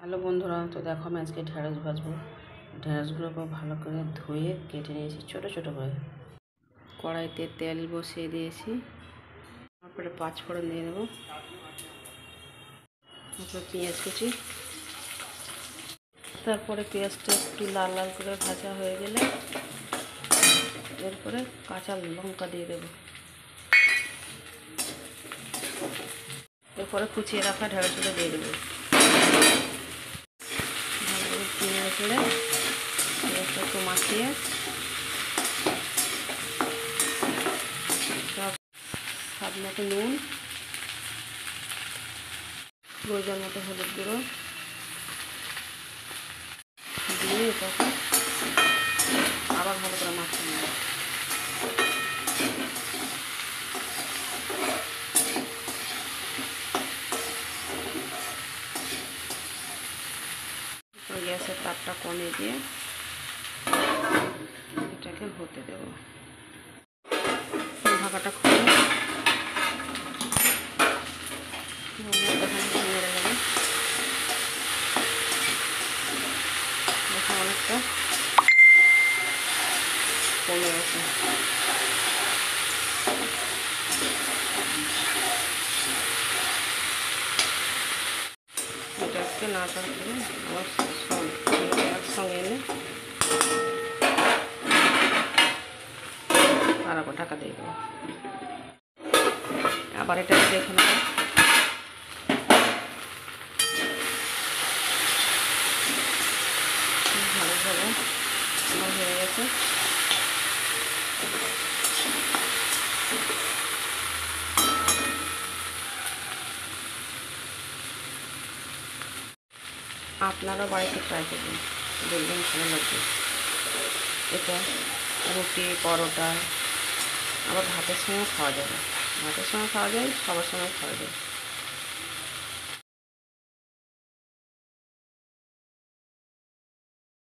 Hello বন্ধুরা, তো দেখো আমি আজকে ঢেঁড়স ভাজবো। ঢেঁড়সগুলোকে ভালো করে ধুয়ে কেটে নিয়েছি ছোটো ছোটো করে। কড়াইতে তেল বসিয়ে দিয়েছি, তারপরে পাঁচফোড়ন দিয়ে দেবো, তারপরে পেঁয়াজ কুচি, তারপরে পেঁয়াজটা একটু লাল লাল করে ভাজা হয়ে গেলে এরপরে কাঁচা লঙ্কা দিয়ে দেবো, এরপরে কুচিয়ে রাখা ঢেঁড়সগুলো দিয়ে দেবো। ভালো করে পেঁয়াজ করে পেঁয়াজটা একটু মাখিয়ে স্বাদ মতো নুন, প্রয়োজন মতো হলুদ গুঁড়ো দিয়ে এটাকে আবার ভালো করে মাখিয়ে নেব। গ্যাসের তাপটা কমিয়ে দিয়ে এটাকে হতে দেব। ঢাকাটা খুলে নেড়ে দেবো। দেখো অনেকটা কমে গেছে। এটাকে নাড়াচাড়া করে আমার একসঙ্গে এনে আর আবার ঢাকা দিয়ে দেবো। আবার এটাকে দেখে নেব। ভালোভাবে আমার হয়ে গেছে। আপনারা বাড়িতে ট্রাই করবেন, দেখবেন ভালো লাগবে। এটা রুটি, পরোটা, আবার ভাতের সঙ্গেও খাওয়া যাবে। ভাতের সঙ্গে খাওয়া যায়, সবার সঙ্গে খাওয়া যায়।